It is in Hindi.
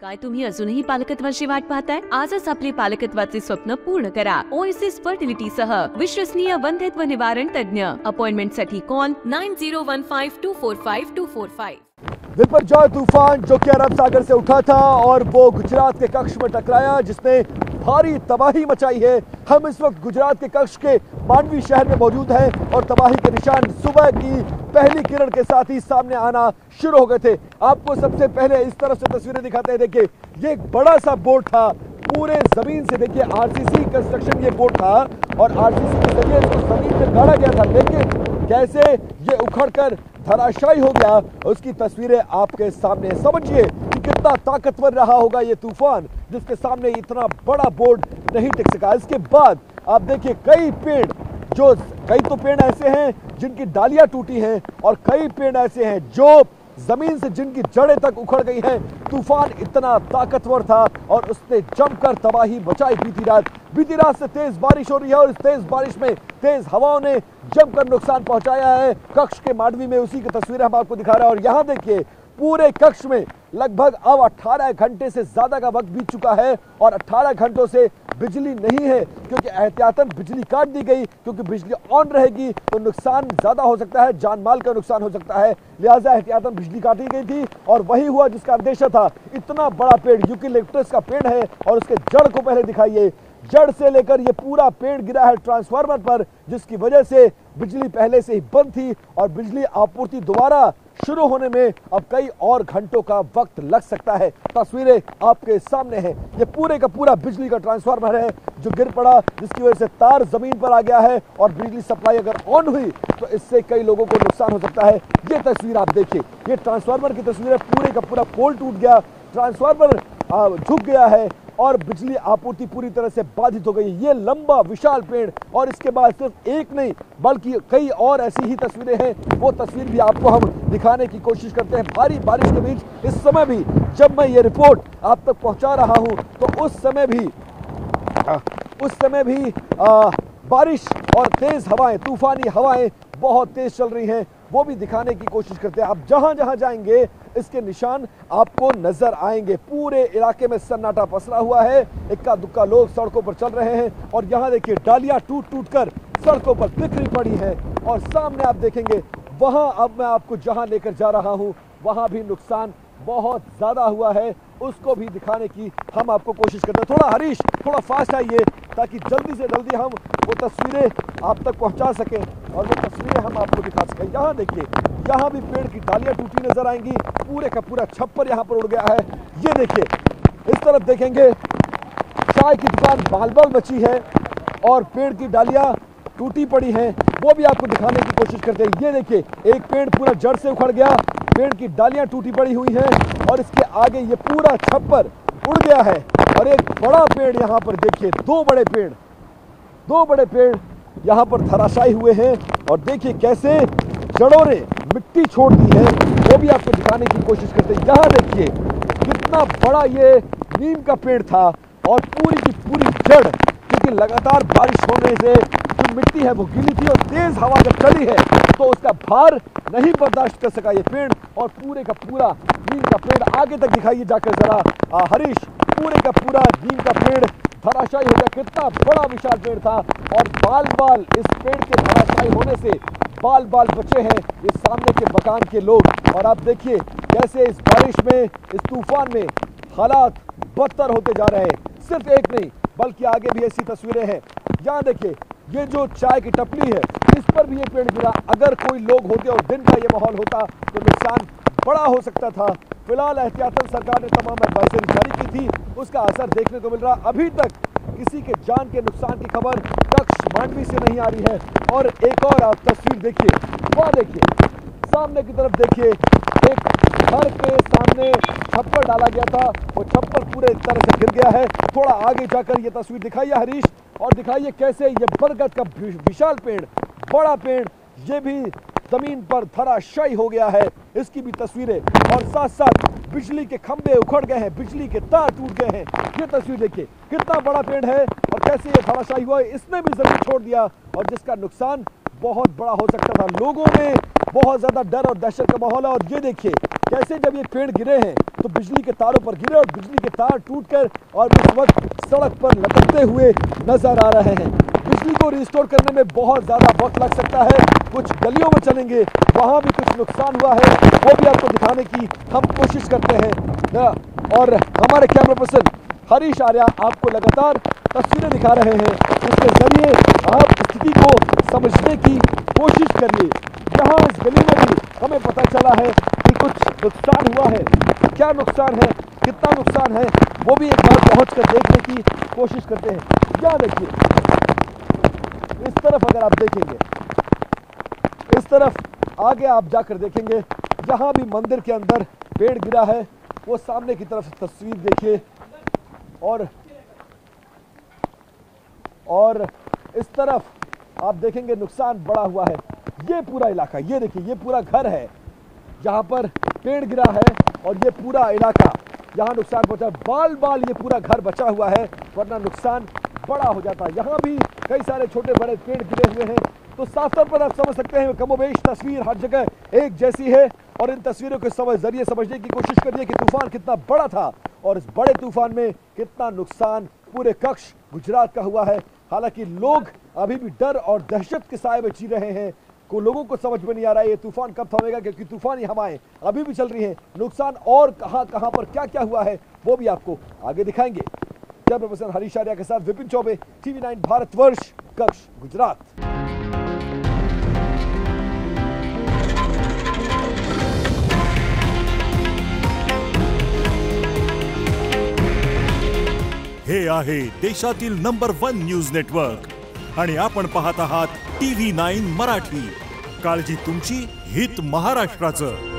काय तुम्ही अजूनही पालकत्वाची वाट पाहताय? आजच आपले पालकत्वाचे स्वप्न पूर्ण करा. ओएसिस फर्टिलिटी सह विश्वसनीय वंध्यत्व निवारण तज्ञ. अपॉइंटमेंट साठी कॉल 9015245245. बिपरजॉय तूफान जो कि अरब सागर से उठा था और वो गुजरात के कच्छ में टकराया, जिसने भारी तबाही मचाई है। हम इस वक्त गुजरात के कच्छ के मांडवी शहर में मौजूद हैं और तबाही के निशान सुबह की पहली किरण के साथ ही सामने आना शुरू हो गए थे। आपको सबसे पहले इस तरफ से तस्वीरें दिखाते हैं। देखिए, ये एक बड़ा सा बोर्ड था, पूरे जमीन से देखिए आरसीसी कंस्ट्रक्शन ये बोर्ड था और आरसीसी के जरिए इसको जमीन में गाड़ा गया था, लेकिन कैसे ये उखड़कर धराशायी हो गया, उसकी तस्वीरें आपके सामने। समझिए कि कितना ताकतवर रहा होगा ये तूफान, जिसके सामने इतना बड़ा बोर्ड नहीं टिक सका। इसके बाद आप देखिए कई तो पेड़ ऐसे हैं जिनकी डालियां टूटी हैं और कई पेड़ ऐसे हैं जो जमीन से जिनकी जड़ें तक उखड़ गई हैं। तूफान इतना ताकतवर था और उसने जमकर तबाही मचाई बीती रात से तेज बारिश हो रही है और इस तेज बारिश में तेज हवाओं ने जमकर नुकसान पहुंचाया है। कच्छ के मांडवी में उसी की तस्वीरें हम आपको दिखा रहे हैं और यहाँ देखिए पूरे कच्छ में लगभग अब 18 घंटे से ज्यादा का वक्त बीत चुका है और 18 घंटों से बिजली नहीं है, क्योंकि एहतियातन बिजली काट दी गई, क्योंकि बिजली ऑन रहेगी तो नुकसान ज्यादा हो सकता है, जान माल का नुकसान हो सकता है, लिहाजा एहतियातन बिजली काटी गई थी और वही हुआ जिसका अंदेशा था। इतना बड़ा पेड़ यूकेलिप्टस का पेड़ है और उसके जड़ को पहले दिखाइए, जड़ से लेकर ये पूरा पेड़ गिरा है ट्रांसफार्मर पर, जिसकी वजह से बिजली पहले से ही बंद थी और बिजली आपूर्ति दोबारा शुरू होने में अब कई और घंटों का वक्त लग सकता है। तस्वीरें आपके सामने हैं, ये पूरे का पूरा बिजली का ट्रांसफार्मर है जो गिर पड़ा, जिसकी वजह से तार जमीन पर आ गया है और बिजली सप्लाई अगर ऑन हुई तो इससे कई लोगों को नुकसान हो सकता है। ये तस्वीर आप देखिए, ये ट्रांसफार्मर की तस्वीर है, पूरे का पूरा पोल टूट गया, ट्रांसफार्मर झुक गया है और बिजली आपूर्ति पूरी तरह से बाधित हो गई। ये लंबा विशाल पेड़ और इसके बाद सिर्फ एक नहीं बल्कि कई और ऐसी ही तस्वीरें हैं, वो तस्वीर भी आपको हम दिखाने की कोशिश करते हैं। भारी बारिश के बीच इस समय भी जब मैं ये रिपोर्ट आप तक पहुंचा रहा हूं तो उस समय भी बारिश और तेज हवाएं, तूफानी हवाएं बहुत तेज चल रही हैं, वो भी दिखाने की कोशिश करते हैं। आप जहां जहां जाएंगे इसके निशान आपको नजर आएंगे। पूरे इलाके में सन्नाटा पसरा हुआ है, इक्का दुक्का लोग सड़कों पर चल रहे हैं और यहाँ देखिए डालियां टूट कर सड़कों पर बिखरी पड़ी है और सामने आप देखेंगे वहां अब मैं आपको जहां लेकर जा रहा हूं वहां भी नुकसान बहुत ज्यादा हुआ है, उसको भी दिखाने की हम आपको कोशिश करते हैं। थोड़ा हरीश, थोड़ा फास्ट आइए ताकि जल्दी से जल्दी हम वो तस्वीरें आप तक पहुंचा सकें और वो तस्वीरें हम आपको दिखा सकें। यहाँ देखिए, यहाँ भी पेड़ की डालियां टूटी नजर आएंगी, पूरे का पूरा छप्पर यहाँ पर उड़ गया है। ये देखिए, इस तरफ देखेंगे चाय की दुकान बाल बची है और पेड़ की डालियां टूटी पड़ी हैं, वो भी आपको दिखाने की कोशिश करते हैं। ये देखिए, एक पेड़ पूरा जड़ से उखड़ गया, पेड़ की डालियां टूटी पड़ी हुई हैं और इसके आगे ये पूरा छप्पर उड़ गया है और एक बड़ा पेड़ यहाँ पर देखिए, दो बड़े पेड़ यहाँ पर धराशायी हुए हैं और देखिए कैसे जड़ों ने मिट्टी छोड़ दी है, वो भी आपको दिखाने की कोशिश करते हैं। यहाँ देखिए कितना बड़ा ये नीम का पेड़ था और पूरी की पूरी जड़, क्योंकि लगातार बारिश होने से जो मिट्टी है वो गीली थी और तेज हवा जब चली है तो उसका भार नहीं बर्दाश्त कर सका ये पेड़ और पूरे का पूरा नीम का पेड़, आगे तक दिखाइए जाकर जरा हरीश, पूरे का पूरा नीम का पेड़ धराशायी हो गया। कितना बड़ा विशाल पेड़ था और बाल इस पेड़ के धराशायी होने से बाल बचे हैं इस सामने के मकान के लोग। और आप देखिए कैसे इस बारिश में, इस तूफान में हालात बदतर होते जा रहे हैं। सिर्फ एक नहीं बल्कि आगे भी ऐसी तस्वीरें हैं। यहाँ देखिए, ये जो चाय की टपली है इस पर भी ये पेड़ गिरा, अगर कोई लोग होते और दिन का ये माहौल होता तो नुकसान बड़ा हो सकता था। फिलहाल एहतियातन सरकार ने तमाम एडवाइजरी जारी की थी, उसका असर देखने को मिल रहा। अभी तक किसी के जान के नुकसान की खबर कच्छ मांडवी से नहीं आ रही है। और एक और आप तस्वीर देखिए, वहाँ देखिए सामने की तरफ देखिए, एक घर के सामने छप्पर डाला गया था, वो छप्पर पूरे तरह से गिर गया है। थोड़ा आगे जाकर ये तस्वीर दिखाइए हरीश और दिखाइए कैसे ये बरगद का विशाल पेड़, बड़ा पेड़, ये भी जमीन पर धराशायी हो गया है, इसकी भी तस्वीरें। और साथ साथ बिजली के खंभे उखड़ गए हैं, बिजली के तार टूट गए हैं। ये तस्वीर देखिए कितना बड़ा पेड़ है और कैसे ये धराशायी हुआ है, इसने भी जमीन छोड़ दिया और जिसका नुकसान बहुत बड़ा हो सकता था। लोगों में बहुत ज्यादा डर और दहशत का माहौल है और ये देखिए कैसे जब ये पेड़ गिरे हैं तो बिजली के तारों पर गिरे और बिजली के तार टूटकर और उस वक्त सड़क पर लटकते हुए नजर आ रहे हैं। बिजली को रिस्टोर करने में बहुत ज्यादा वक्त लग सकता है। कुछ गलियों में चलेंगे, वहां भी कुछ नुकसान हुआ है, वो भी आपको दिखाने की हम कोशिश करते हैं। और हमारे कैमरा पर्सन हरीश आर्या आपको लगातार तस्वीरें दिखा रहे हैं, उसके जरिए आप स्थिति को समझने की कोशिश करिए। यहाँ इस गली में भी हमें पता चला है कि कुछ नुकसान हुआ है। क्या नुकसान है, कितना नुकसान है, वो भी एक बार पहुँच कर देखने की कोशिश करते हैं। यहाँ देखिए, इस तरफ अगर आप देखेंगे, इस तरफ आगे आप जाकर देखेंगे, यहाँ भी मंदिर के अंदर पेड़ गिरा है। वो सामने की तरफ तस्वीर देखिए और इस तरफ आप देखेंगे नुकसान बड़ा हुआ है। ये पूरा इलाका, ये देखिए, ये पूरा घर है जहाँ पर पेड़ गिरा है और ये पूरा इलाका यहाँ नुकसान पहुंचा। बाल बाल ये पूरा घर बचा हुआ है, वरना नुकसान बड़ा हो जाता है। यहाँ भी कई सारे छोटे बड़े पेड़ गिरे हुए हैं। तो साफ तौर पर आप समझ सकते हैं कमोबेश तस्वीर हर जगह एक जैसी है और इन तस्वीरों के जरिए समझने की कोशिश करिए कि तूफान कितना बड़ा था और इस बड़े तूफान में कितना नुकसान पूरे कक्ष गुजरात का हुआ है। हालांकि लोग अभी भी डर और दहशत के साए में जी रहे हैं। लोगों को समझ में नहीं आ रहा है ये तूफान कब थमेगा, क्योंकि तूफानी हवाएं अभी भी चल रही हैं। नुकसान और कहां पर क्या क्या हुआ है वो भी आपको आगे दिखाएंगे। कैमरा पर्सन हरीश आर्या के साथ विपिन चौबे, TV9 भारतवर्ष, कक्ष गुजरात। हे आहे देशातील नंबर 1 न्यूज नेटवर्क आणि आपण पाहत आहात TV9 मराठी। काळजी तुमची, हित महाराष्ट्राचं।